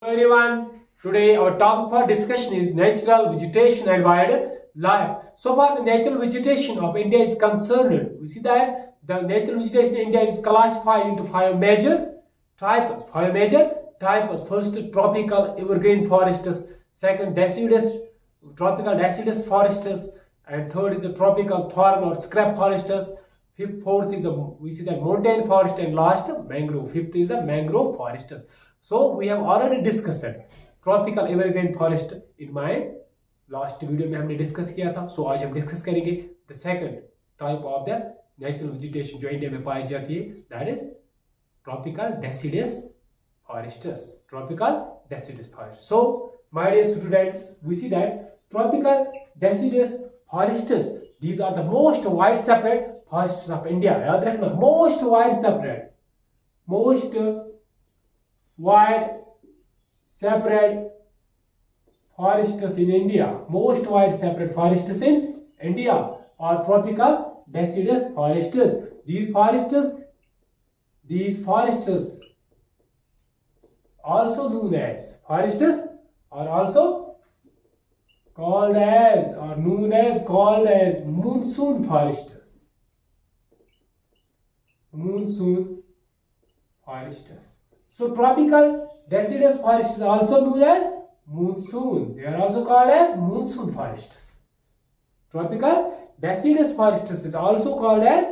Everyone, today our topic for discussion is natural vegetation and wildlife. So far, the natural vegetation of India is concerned. We see that the natural vegetation in India is classified into five major types. First, tropical evergreen forests. Second, tropical deciduous forests. And third is the tropical thorn or scrub forests. Fourth is we see that mountain forest, and last mangrove. Fifth is the mangrove forests. So we have already discussed tropical evergreen forest in my last video में हमने discuss किया था. So आज हम discuss करेंगे the second type of the natural vegetation जो India में पाई जाती है, that is tropical deciduous forests. So my dear students, we see that tropical deciduous forests, these are the most widespread forests of India. याद रखना, most widespread forests in India. Most widespread forests in India are tropical deciduous forests. These forests also known as called as monsoon forests. So tropical deciduous forests is also known as monsoon. They are also called as monsoon forests. Tropical deciduous forests is also called as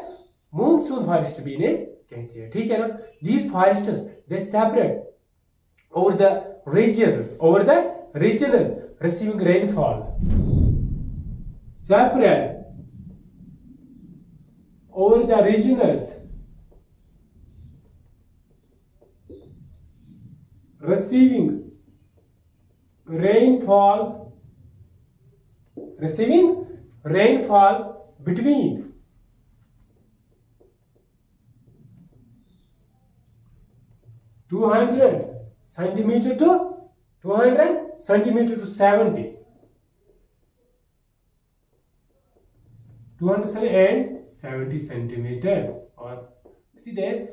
monsoon forest भी इन्हें कहते हैं. ठीक है ना? These forests they separate over the regions receiving rainfall. Separate over the regions receiving rainfall between 200 centimeter to 70. 270 centimeter. Or see there,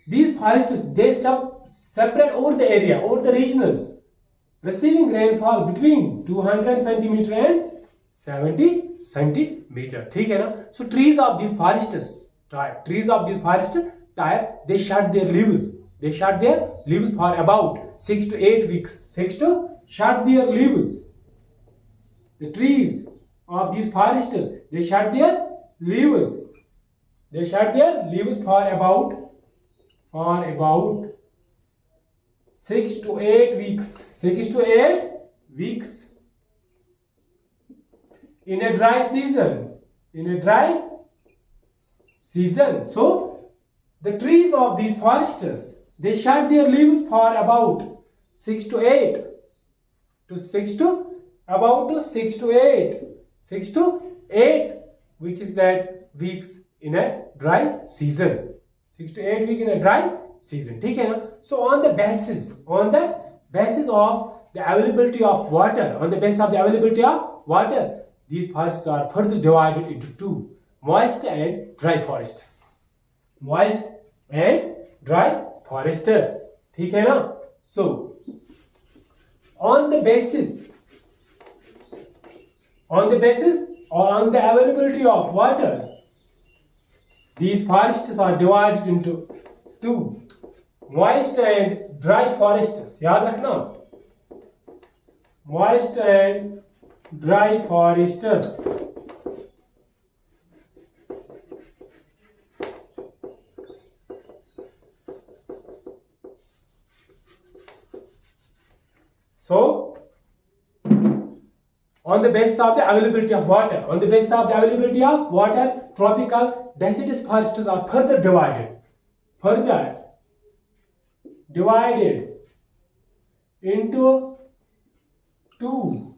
these forests they separate over the regions receiving rainfall between 200 centimeter and 70 centimeter. ठीक है ना? So trees of these forests type, they shed their leaves. For about 6 to 8 weeks. Shed their leaves. The trees of these forests they shed their leaves. For about 6 to 8 weeks. In a dry season. So the trees of these forests they shed their leaves for about 6 to 8 which is that weeks in a dry season. 6 to 8 weeks in a dry season. ठीक है ना? So on the basis of the availability of water, these forests are further divided into two: moist and dry forests. ठीक है ना? So on the basis or on the availability of water, these forests are divided into two: moist and dry forests. याद रखना, moist and dry forests. So on the basis of the availability of water, tropical deciduous forests are further divided into two: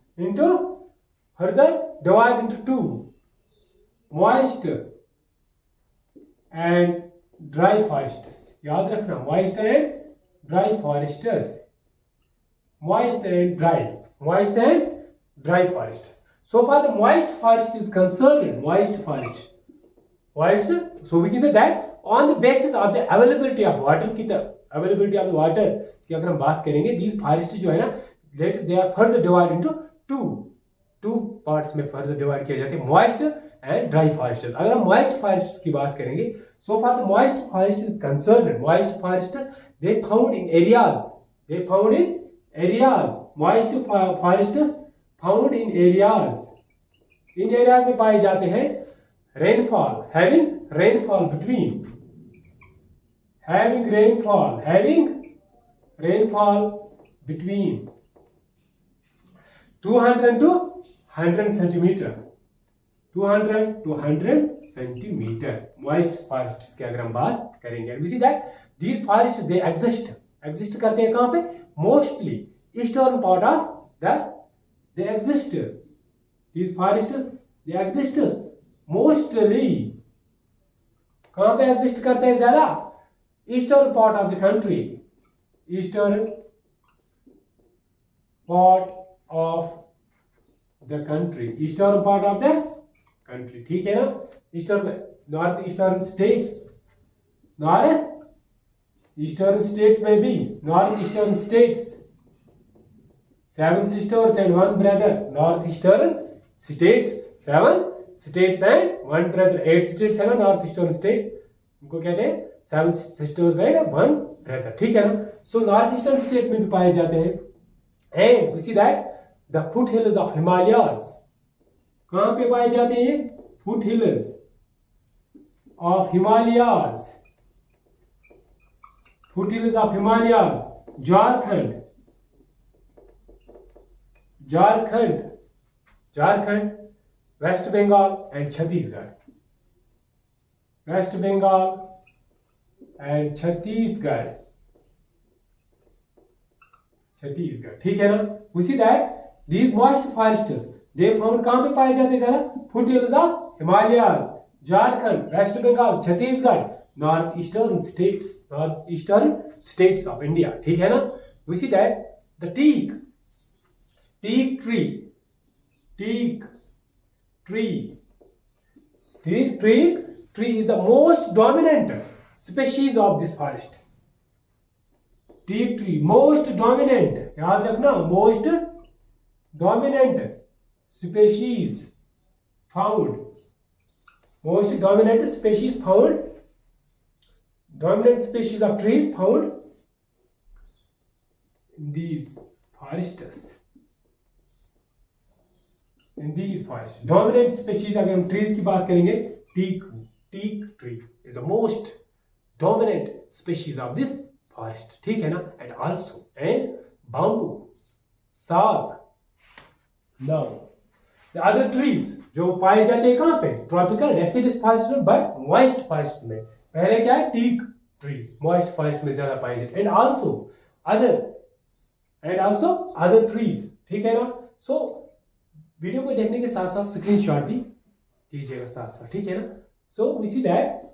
moist and dry forests. याद रखना, moist and dry forests. Moist and dry forests. So far the moist forest is concerned. So we can say that on the basis of the availability of water, की अगर हम बात करेंगे, these forest जो है ना, later they are further divide into two parts में further divide किए जाते हैं, मॉइस्ट एंड ड्राई फॉरेस्ट। अगर हम मॉइस्ट फॉरेस्ट की बात करेंगे, so for the moist forest is concern, moist forest they found in areas, moist forest found in areas, in areas में पाए जाते हैं rainfall, having rainfall between, having rainfall between 200 to 100 centimeter, 200 to 100 centimeter moist forests की अगर हम बात करेंगे, we see that these forests they exist करते हैं कहाँ पे, mostly eastern part of the, they exist, these forests they exist mostly कहाँ पे exist करते हैं ज्यादा, eastern part of the country, eastern part of the country, eastern part of the country, ठीक है ना, eastern, north eastern states, north eastern states में भी, north eastern states, 7 sisters and 1 brother, north eastern states, 7 states and 1 brother, 8 states है ना north eastern states, उनको कहते हैं 7 sisters and 1 brother, ठीक है ना। सो नॉर्थ ईस्टर्न स्टेट्स में भी पाए जाते हैं, and we see that the foot hills of Himalayas, कहां पे पाए जाते हैं ये, foot hills of Himalayas, foot hills of Himalayas, Jharkhand, West Bengal and Chhattisgarh, West Bengal and Chhattisgarh, ठीक है ना। We see that these moist forests they found कहां पे पाए जाते हैं ज्यादा, foot hills of Himalayas, Jharkhand, West Bengal, Chhattisgarh, north eastern states of India, ठीक है ना। We see that the teak tree is the most dominant species of this forest. Teak tree most dominant, याद रखना, most dominant species found, dominant species of trees found in these forests. Dominant species अगर हम trees की बात करेंगे, teak tree is the most dominant species of this forest, ठीक है ना। and also and bamboo, साग, now the other trees जो पाए जाते हैं कहाँ पे, ट्रॉपिकल डेसिडस फॉरेस्ट में, बट मॉइस्ट फॉरेस्ट में, पहले क्या है, टीक ट्री मॉइस्ट फॉरेस्ट में ज्यादा पाए जाते, एंड आल्सो अदर ट्रीज, ठीक है ना। सो वीडियो को देखने के साथ साथ स्क्रीनशॉट भी कीजिएगा साथ साथ, ठीक है ना। So we see that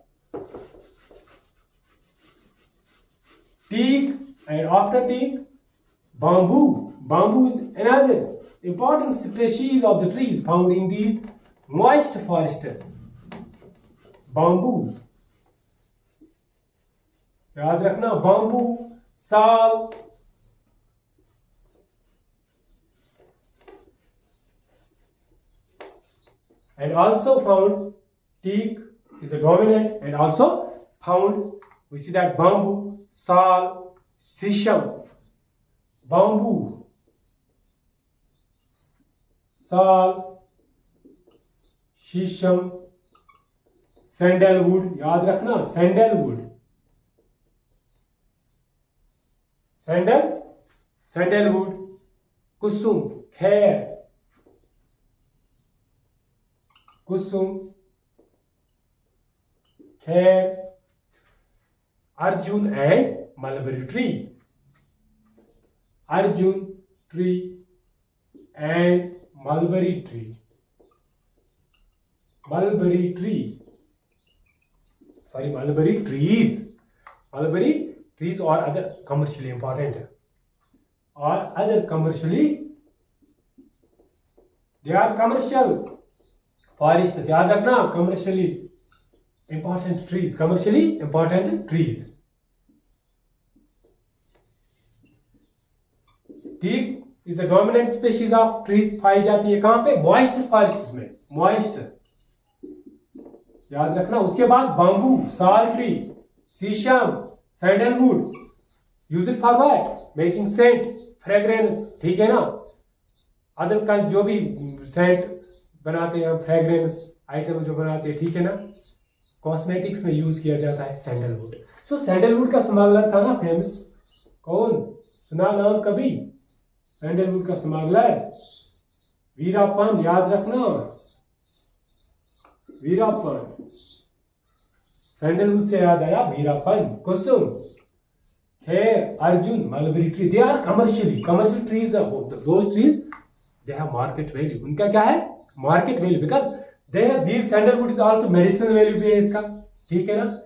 teak, and after teak, bamboo is another important species of the trees found in these moist forests. Bamboo, याद रखना, bamboo, साल, and also found teak is a dominant, and also found we see that bamboo, sal, sisam, bamboo, sal, sisam, sandalwood, याद रखना, sandalwood, kusum, khair, Arjun and mulberry tree, Arjun tree and mulberry trees or other commercially important, they are commercial forests, याद रखना, commercially important trees, teak is the dominant species of trees, पाई जाती है कहाँ पे? Moist forest में, moist, याद रखना। उसके बाद bamboo, sal tree, sheesham, sandalwood, use it for what? Making scent, fragrance, ठीक है ना। अदर का जो भी सेंट बनाते हैं, फ्रेग्रेंस आइटम जो बनाते हैं, ठीक है ना, कॉस्मेटिक्स में यूज किया जाता है सैंडलवुड। सो सैंडलवुड का स्मगलर था ना फेमस, कौन सुना नाम कभी? सैंडलवुड का स्मगलर वीराप्पन, याद रखना, वीराप्पन। सैंडलवुड से याद आया वीराप्पन। कुसुम, फेयर, अर्जुन, mulberry tree, they are commercial trees, those trees they have market value। उनका क्या है? Market value, because they have this sandalwood is also medicine value भी है इसका, ठीक है ना।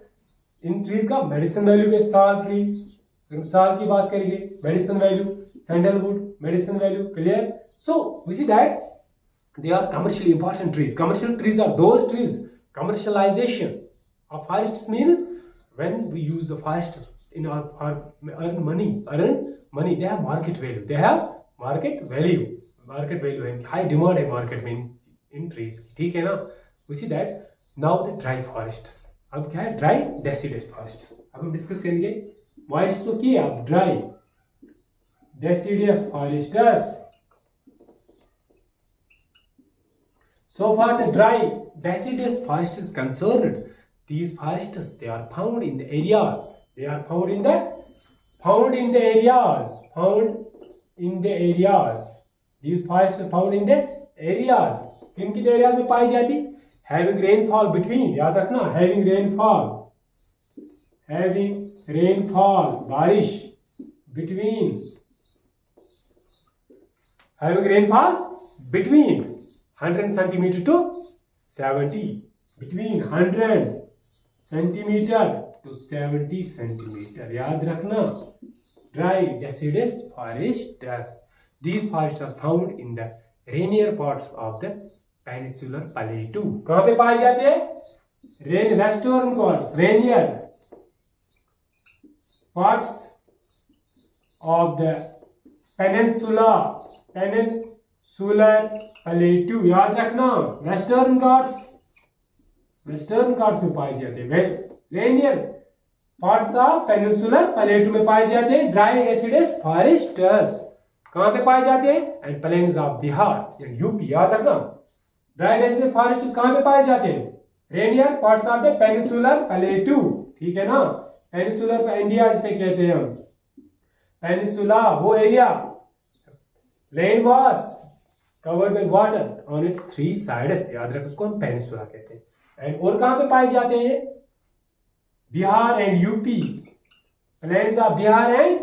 इन ट्रीज का मेडिसिन वैल्यू है। साल ट्री, साल की बात करेंगे, medicine value, sandalwood medicine value, clear. So we see that they are commercially important trees. Commercial trees are those trees. Commercialization of forests means when we use the forests in our earn money. They have market value. They have market value. Market value and high demand है market में in trees. ठीक है ना? We see that now the dry forests. अब क्या है? Dry deciduous forests. अब हम डिस्कस करेंगे। Moist तो किया, अब dry deciduous forests. So far the dry deciduous forest is concerned, these forests they are found in the areas. They are found in the areas. These forests are found in the areas. किन किन areas में पाई जाती? Having rainfall between, याद रखना, having rainfall, बारिश, between, having rainfall between 100 centimeter to 70, between 100 centimeter to 70 centimeter, याद रखना। Dry deciduous forests. These forests are found in the rainier parts of the peninsular plateau. कहाँ पे पाए जाते हैं? Western parts, rainier parts of the peninsular plateau, याद रखना। Western Ghats में पाए जाते हैं। रेनियर पार्ट्स ऑफ पेनिनसुलर प्लेटू में पाए जाते हैं ड्राई डेसिडस फॉरेस्ट्स। कहां पे पाए जाते हैं? And plains of Bihar and UP, याद रखना। ड्राई डेसिडस फॉरेस्ट्स कहां पे पाए जाते हैं? Rainier parts of the peninsular प्लेटू, ठीक है ना। पेनिनसुलर इंडिया जिसे कहते हैं हम, पेनिनसुला वो area, land mass covered by water on its three sides, याद रख, उसको हम पेनिनसुला कहते हैं। एंड और कहां पे पाए जाते हैं? Bihar and UP, plains of Bihar and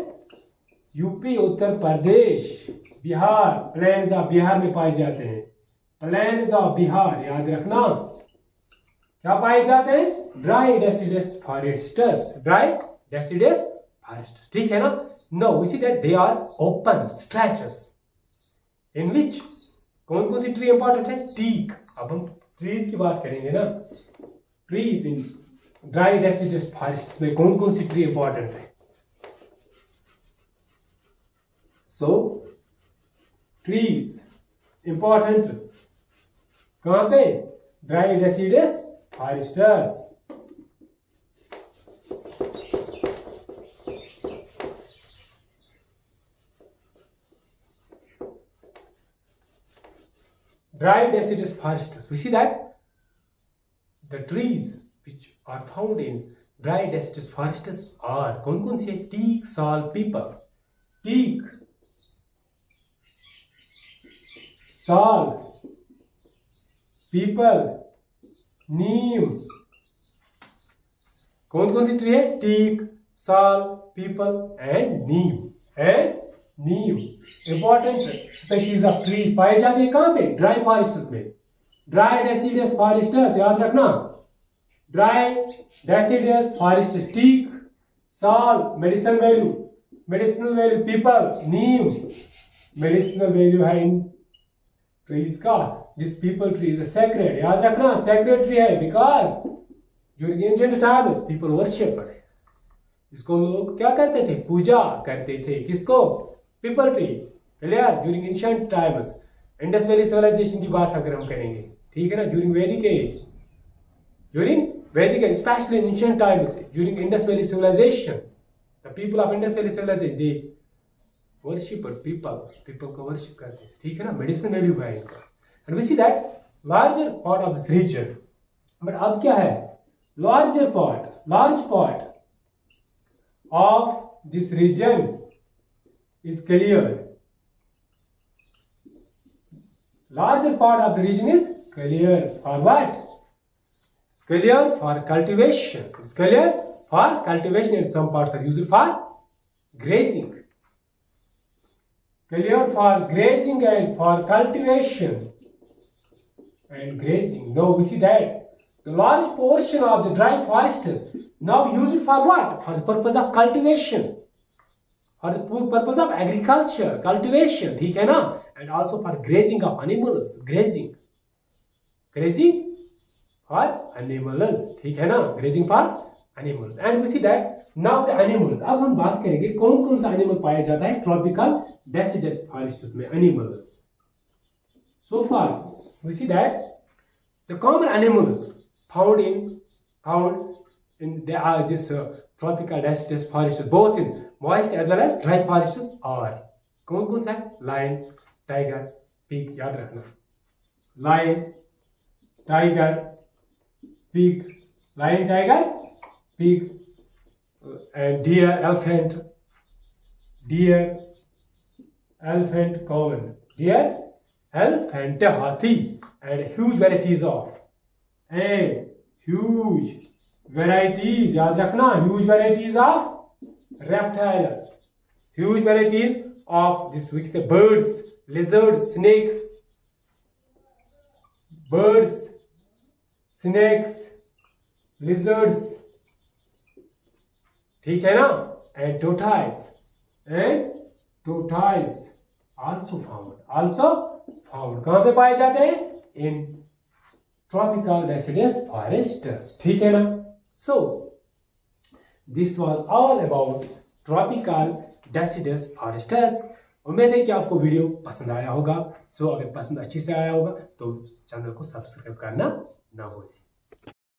UP, Uttar Pradesh, Bihar, plains of Bihar में पाए जाते हैं। प्लेन्स ऑफ बिहार, याद रखना, क्या पाए जाते हैं? Dry deciduous forests, dry deciduous forest, ठीक है ना। No we see that they are open stretches in which, कौन कौन सी ट्री इंपॉर्टेंट है? टीक। अब हम ट्रीज की बात करेंगे ना। Trees in dry deciduous forests में कौन कौन सी ट्री इंपॉर्टेंट है? सो ट्रीज इंपॉर्टेंट कहां पे? Dry deciduous forests. Dry deciduous forests. We see that the trees which are found in dry deciduous forests are कौन से? Teak, sal, peepal. Teak, sal, peepal, neem. कौन सी ट्री है? Teak, sal, peepal and neem. Neem important species of trees पाए जाते हैं कहां पे? ड्राई फॉरेस्ट्स में। ड्राई डेसिडस फॉरेस्ट्स, याद रखना, ड्राई डेसिडस फॉरेस्ट, टीक, साल, मेडिसिनल वैल्यू, पीपल, नीम, मेडिसिनल वैल्यू है इन ट्रीज का। This people tree is sacred, याद रखना, सेक्रेड ट्री है because during ancient times people worship, इसको लोग क्या करते थे? पूजा करते थे। किसको? People tree. Clear? During ancient times, Indus valley civilisation की बात अगर हम करेंगे, ठीक है ना, during Vedic age, during Vedic age, specially in ancient times, during Indus valley civilisation, the people of Indus valley civilisation they worship peepal को वर्शिप करते थे, ठीक है ना, मेडिसिन वैल्यू है इनका। And we see that larger part of this region, but अब क्या है, large part of this region is clear. Larger part of the region is clear for what? It's clear for cultivation. It's clear for cultivation, and some parts are used for grazing. Clear for grazing and for cultivation and grazing. Now we see that the large portion of the dry forest is now used for what? For the purpose of cultivation. For the purpose of agriculture, cultivation, ठीक है ना, and also for grazing of animals, grazing for animals, ठीक है ना, grazing for animals. And we see that now the animals, अब हम बात करेंगे कौन कौन सा एनिमल पाया जाता है ट्रॉपिकल डेसिडस फॉरेस्ट्स में, animals. So far we see that the common animals found in this tropical deciduous forests, both in moist as well as dry forests, are कौन कौन सा है, लायन, टाइगर, पिग, याद रखना, lion, tiger, pig, lion, tiger, pig, and deer, elephant, common, deer, elephant, हाथी, and huge varieties याद रखना, huge varieties of reptiles, huge varieties of this, which say birds, lizards, snakes, lizards, ठीक है ना, and tortoise also found कहाँ पे पाए जाते हैं, in tropical deciduous forests, ठीक है ना. So this was all about tropical deciduous forests. उम्मीद है कि आपको वीडियो पसंद आया होगा. सो अगर पसंद अच्छे से आया होगा तो चैनल को सब्सक्राइब करना ना भूलें.